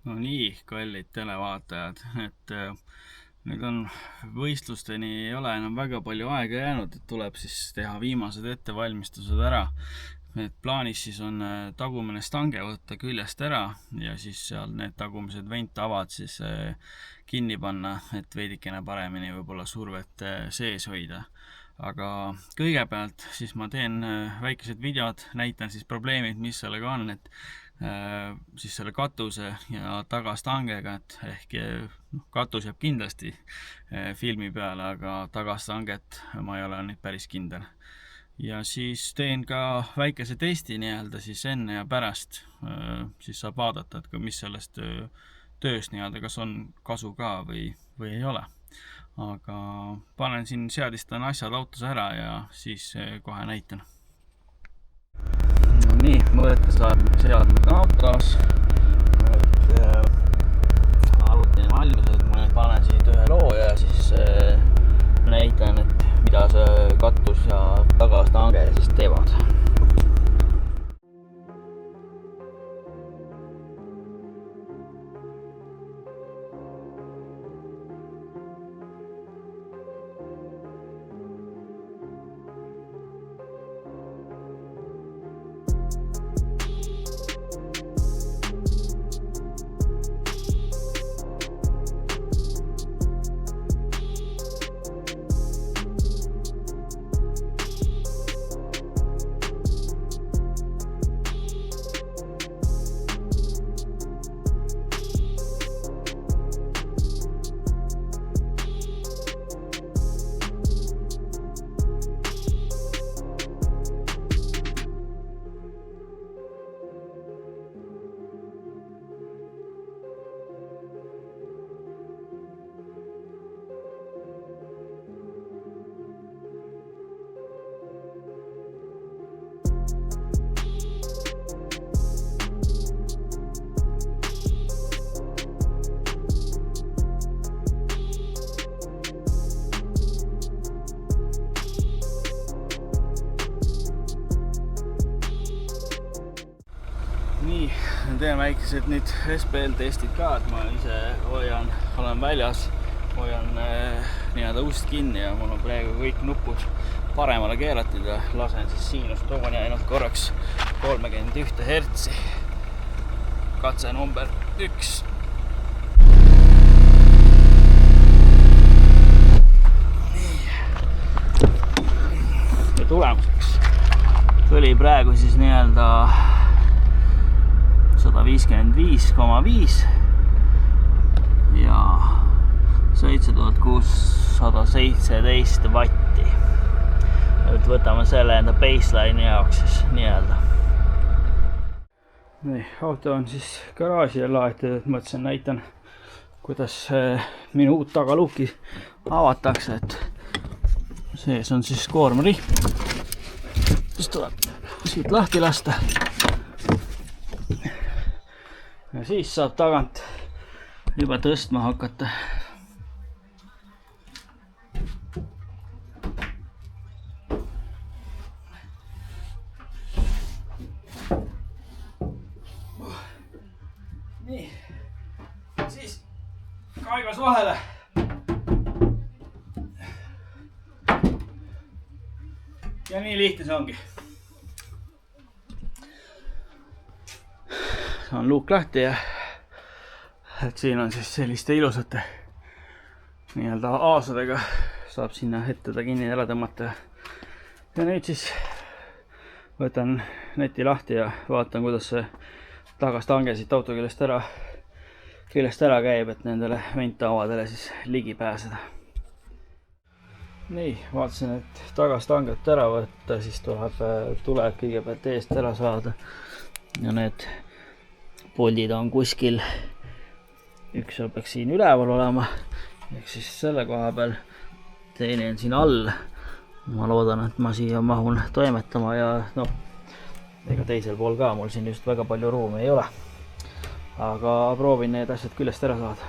No nii, kallid televaatajad, et nüüd on võistlusteni ei ole enam väga palju aega jäänud, et tuleb siis teha viimased ettevalmistused ära. Et plaanis siis on tagumine stange võtta küljest ära ja siis seal need tagumised ventavad siis kinni panna, et veidikene paremini võib-olla survet sees hoida. Aga kõigepealt siis ma teen väikesed videod, näitan siis probleemid, mis sellega on, et siis selle katuse ja tagastangega, et ehk katus jääb kindlasti filmi peale, aga tagastanget ma ei ole nüüd päris kindel. Ja siis teen ka väikese testi nii-öelda siis enne ja pärast, siis saab vaadata, et mis sellest tööst nii-öelda, kas on kasu ka või ei ole. Aga panen siin, seadistan asjad autos ära ja siis kohe näitan. No nii, mõõteseadmed on autos. Arvutin valmis, et ma nüüd panen siit ühe loo ja siis näitan, et mida see katus ja tagastange siis teevad. Nii, teen väikesed nüüd SPL testid ka, et ma ise olen väljas, hoian nii-öelda ust kinni ja mul on praegu kõik nupud paremale keeratud ja lasen siis siinustooni ainult korraks 31 hertsi. Katse number 1. Ja tulemuseks tuli praegu siis nii-öelda 155,5 ja 7617 vatti. Nüüd võtame selle enda baseline'i jaoks siis nii-öelda. Nii, auto on siis garaaži laetud, et mõtlesin näitan, kuidas minu uut tagaluuki avatakse, et sees on siis koormarihm, mis tuleb siit lahti lasta. Ja siis saab tagant juba tõstma hakata. Nii, siis kaigas vahele. Ja nii lihtne see ongi. On luuk lahti ja et siin on siis selliste ilusate nii-öelda aasadega saab sinna ette ta kinni ära tõmmata. Ja nüüd siis võtan neti lahti ja vaatan, kuidas see tagastange siit auto küljest ära käib, et nendele ventavadele siis ligi pääseda. Nii, vaatasin, et tagastanget ära võtta, siis tuleb kõigepealt eest ära saada ja need poldid on kuskil, üks peaks siin üleval olema, ehk siis selle koha peal, teine on siin all. Ma loodan, et ma siia mahun toimetama ja ega teisel pool ka mul siin just väga palju ruumi ei ole. Aga proovin need asjad küljest ära saada.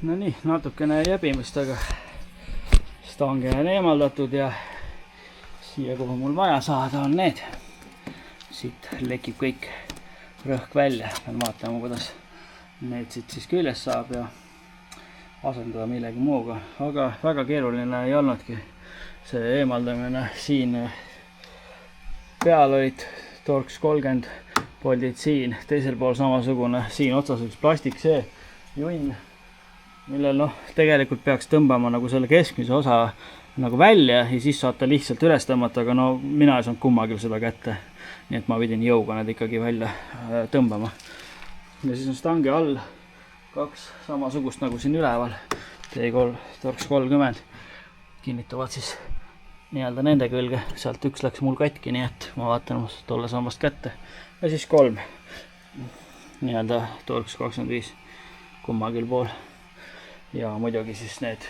No nii, natukene jäbimist, aga stange on eemaldatud ja siia, kuhu mul vaja saada, on need. Siit lekib kõik rõhk välja. Pean vaatama, kuidas need siit siis küljes saab ja asendada millegi muuga. Aga väga keeruline ei olnudki see eemaldamine. Siin peal olid Torx 30 poldid siin, teisel pool samasugune, siin otsas üks plastik see junn, millel tegelikult peaks tõmbama nagu selle keskmise osa nagu välja ja siis saate lihtsalt üles tõmmata, aga mina ei saanud kummagil seda kätte. Nii et ma pidin jõuga need ikkagi välja tõmbama. Ja siis on stangi all kaks samasugust nagu siin üleval. T3 Torx 30 kinnituvad siis nii-öelda nende külge. Sealt üks läks mul katki, nii et ma vaatan tolle samast kätte. Ja siis 3 nii-öelda Torx 25 kummagil pool. Ja muidugi siis need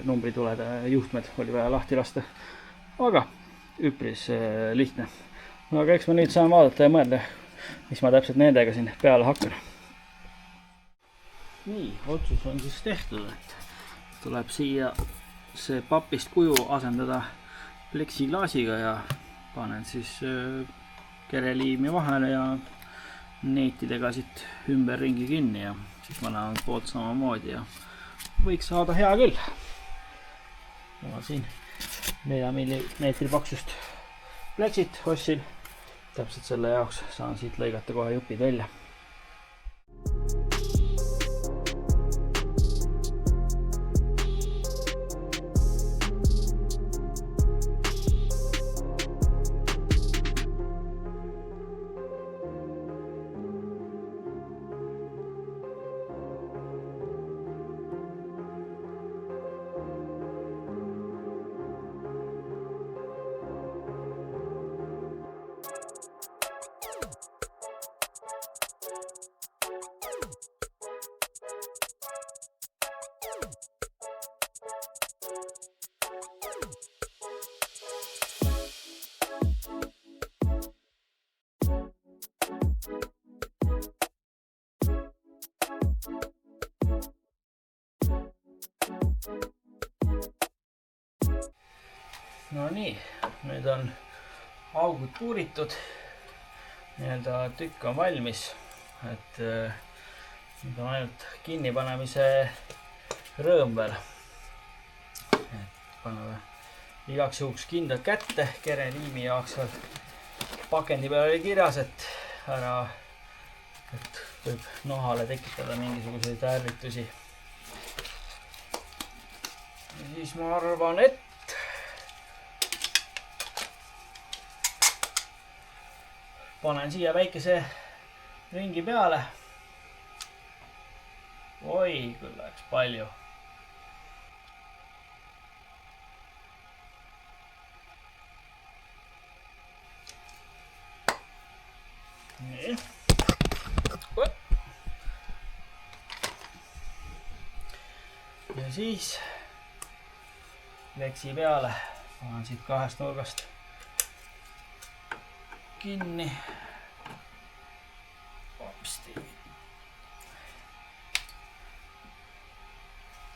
numbritulede juhtmed oli vaja lahti lasta. Aga üpris lihtne. Aga eks ma nüüd saan vaadata ja mõelda, mis ma täpselt nendega siin peale hakkan. Nii, otsus on siis tehtud, et tuleb siia see papist kuju asendada pleksiklaasiga ja panen siis kereliimi vahele ja neetidega siit ümber ringi kinni ja siis ma näen poolt samamoodi ja võiks saada hea küll. Ma siin 4 millimeetri paksust pleksit ostsin. Täpselt selle jaoks saan siit lõigata kohe jupid välja. No nii, nüüd on augud puuritud, nii-öelda tükk on valmis, et nüüd on ainult kinnipanemise rõõm veel. Paneme igaks juhuks kindlalt kätte, kereliimi jaoks veel pakendi peal oli kirjas, et võib nohale tekitada mingisuguseid ärritusi. Ja siis ma arvan, et panen siia väikese ringi peale. Oi, küll läks palju. Nii. Ja siis pleksi peale panen siit kahest nurgast kinni. Hopsti.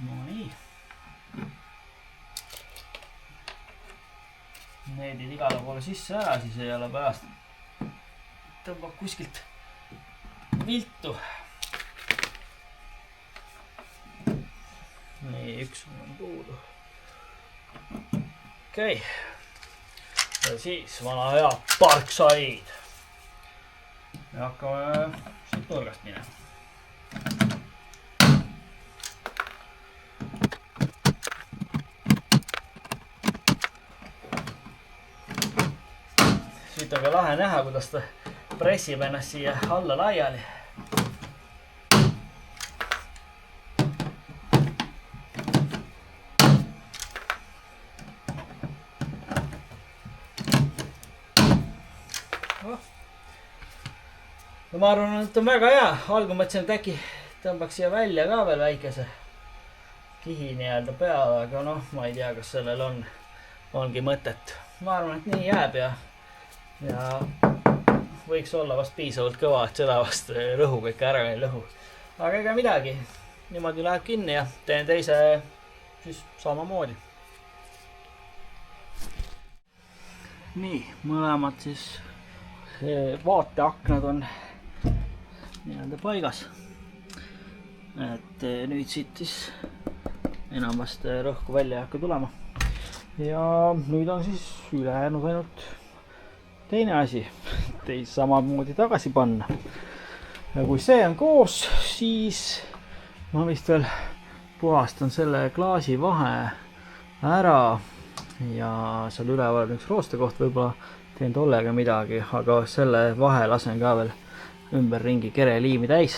No nii. Needid igale poole sisse ära, siis ei ole pärast. Tõmbab kuskilt viltu. Nii, üks on puudu. Okei. Ja siis vana hea Parkside. Ja hakkame siit nurgast minema. Siit on ka lahe näha, kuidas ta pressib ennast siia alla laiali. Ja ma arvan, et on väga hea. Algul mõtlesin, et äkki tõmbaks siia välja ka veel väikese kihi nii-öelda peale, aga ma ei tea, kas sellel ongi mõtet. Ma arvan, et nii jääb ja võiks olla vast piisavalt kõva, et seda vast rõhuga ikka ära ei lõhu. Aga ega midagi. niimoodi läheb kinni ja teen teise siis samamoodi. Nii, mõlemad siis vaateaknad on nii-öelda paigas. Et nüüd siit siis enam vast rõhku välja ei hakka tulema. Ja nüüd on siis ülejäänud ainult teine asi, samamoodi tagasi panna. Ja kui see on koos, siis ma vist veel puhastan selle klaasi vahe ära ja seal üleval on üks roostekoht, võib-olla teen tollega midagi, aga selle vahe lasen ka veel ümberringi kereliimi täis,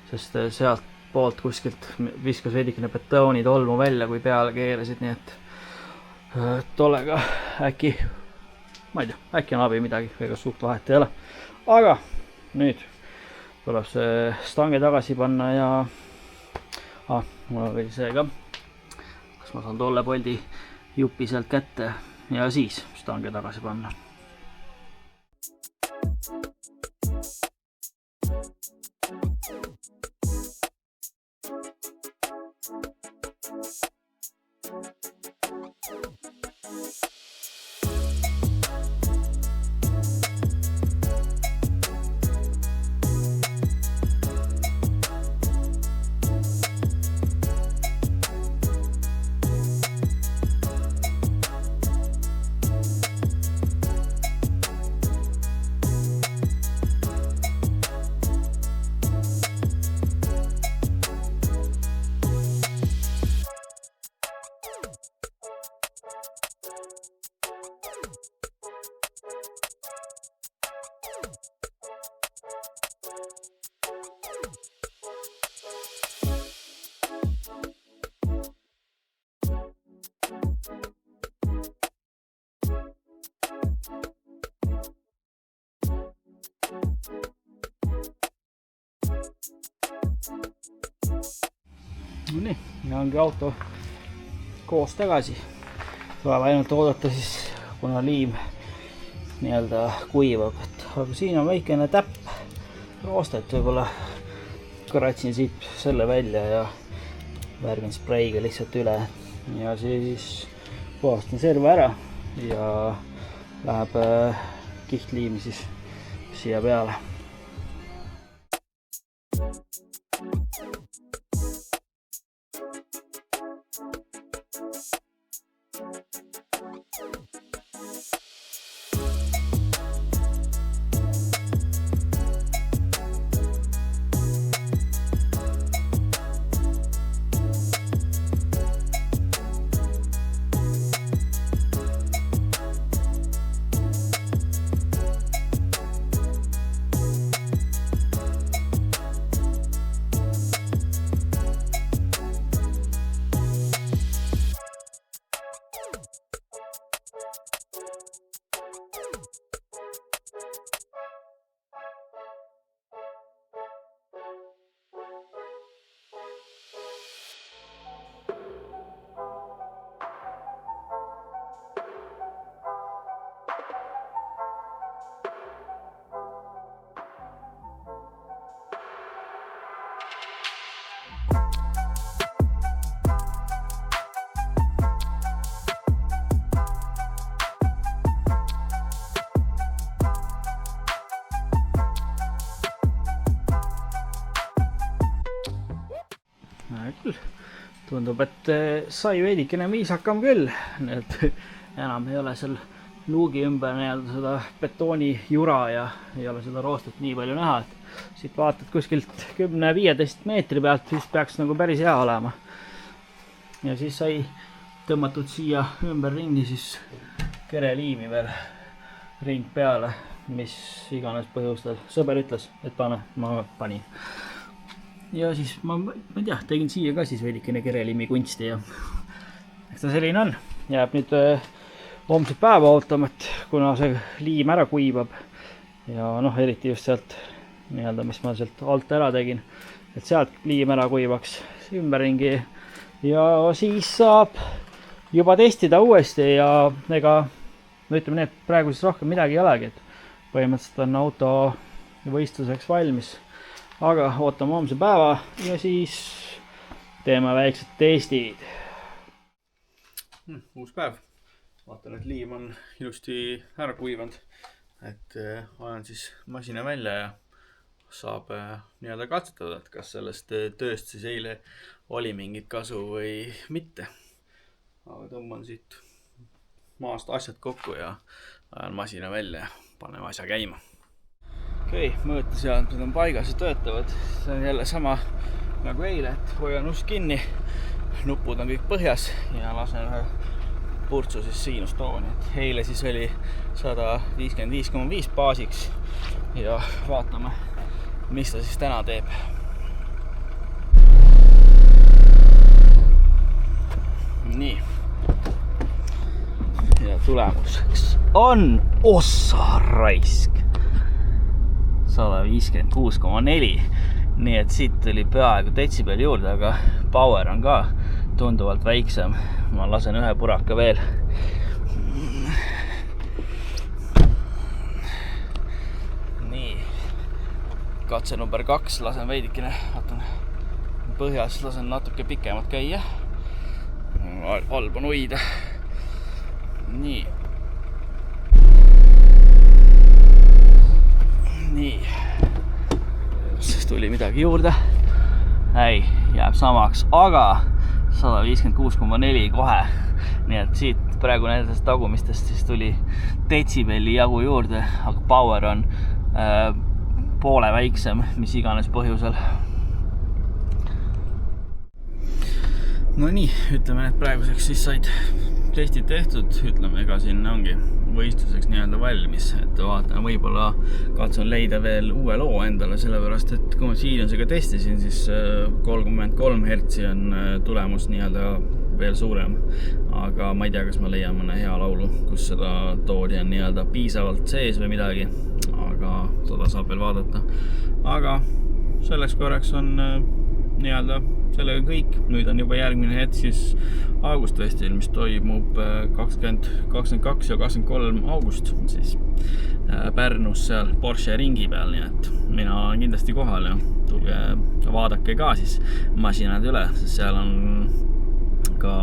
sest sealt poolt kuskilt viskas veidikene betoonitolmu välja, kui peale keerasid, nii et tollega äkki, ma ei tea, äkki on abi midagi, ega suht vahet ei ole. Aga nüüd tuleb see stange tagasi panna ja mul oli see ka, kas ma saan tolle poldi jupi sealt kätte ja siis stange tagasi panna. No nii, ja ongi auto koos tagasi. Tuleb ainult oodata siis, kuna liim nii-öelda kuivab. Aga siin on väikene täpp roostet, võib-olla kõratsin siit selle välja ja värvin spreiga lihtsalt üle. Ja siis puhastan serva ära ja läheb kihtliimi siis siia peale. Küll. Tundub, et sai veidikene viisakam küll, et enam ei ole seal luugi ümber seda betooni jura ja ei ole seda roostet nii palju näha, et siit vaatad kuskilt 10-15 meetri pealt, siis peaks nagu päris hea olema. Ja siis sai tõmmatud siia ümber ringi siis kereliimi veel ring peale, mis iganes põhjustel. Sõber ütles, et pane, ma panin. Ja siis ma ei tea, tegin siia ka siis veidikene kereliimi kunsti ja eks ta selline on. Jääb nüüd homset päeva ootama, et kuna see liim ära kuivab ja eriti just sealt nii-öelda, mis ma sealt alt ära tegin, et sealt liim ära kuivaks ümberringi ja siis saab juba testida uuesti ja ega ütleme nii, et praegu siis rohkem midagi ei olegi, et põhimõtteliselt on auto võistluseks valmis. Aga ootame homse päeva ja siis teeme väiksed testid. Uus päev. Vaatan, et liim on ilusti ära kuivanud. Et ajan siis masina välja ja saab nii-öelda katsetada, et kas sellest tööst siis eile oli mingit kasu või mitte. Aga tõmban siit maast asjad kokku ja ajan masina välja ja paneme asja käima. Okei, mõõteseadmed on paigas ja töötavad. See on jälle sama nagu eile, et hoian ust kinni. Nupud on kõik põhjas ja lasen ühe purtsu siis siinustooni. Eile siis oli 155,5 baasiks ja vaatame, mis ta siis täna teeb. Nii. Ja tulemuseks on ossa raisk 156,4. Nii et siit tuli peaaegu detsibel juurde, aga power on ka tunduvalt väiksem. Ma lasen ühe puraka veel. Nii. Katse number 2 lasen veidikene, vaatan põhjas, lasen natuke pikemalt käia. Halb on hoida. Nii. Nii. Siis tuli midagi juurde. Ei, jääb samaks, aga 156,4 kohe. Nii et siit praegu nendest tagumistest siis tuli detsibelli jagu juurde, aga power on poole väiksem, mis iganes põhjusel. No nii, ütleme, et praeguseks siis said testid tehtud, ütleme, ega siin ongi võistluseks nii-öelda valmis, et vaatan, võib-olla katsun leida veel uue loo endale, sellepärast, et kui ma Siilionsega testisin, siis 33 Hz on tulemus nii-öelda veel suurem, aga ma ei tea, kas ma leian mõne hea laulu, kus seda toodi on nii-öelda piisavalt sees või midagi, aga seda saab veel vaadata. Aga selleks korraks on nii-öelda sellega kõik. Nüüd on juba järgmine hetk siis augustfestil, mis toimub 22 ja 23 august siis Pärnus seal Porsche ringi peal, nii et mina olen kindlasti kohal ja tulge vaadake ka siis masinad üle, sest seal on ka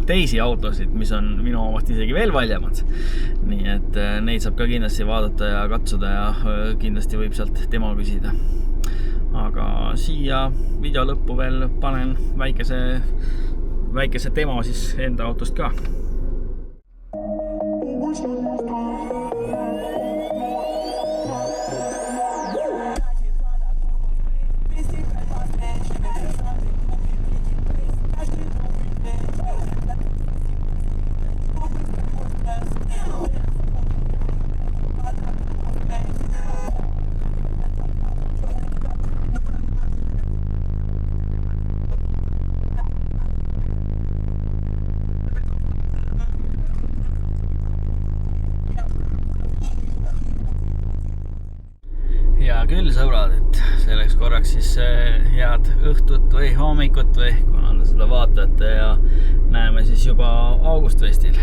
teisi autosid, mis on minu omast isegi veel valjemad. Nii et neid saab ka kindlasti vaadata ja katsuda ja kindlasti võib sealt demo küsida. Aga siia video lõppu veel panen väikese demo siis enda autost ka. Ja küll, sõbrad, et selleks korraks siis head õhtut või hommikut või kuna te seda vaatate ja näeme siis juba augustfestil.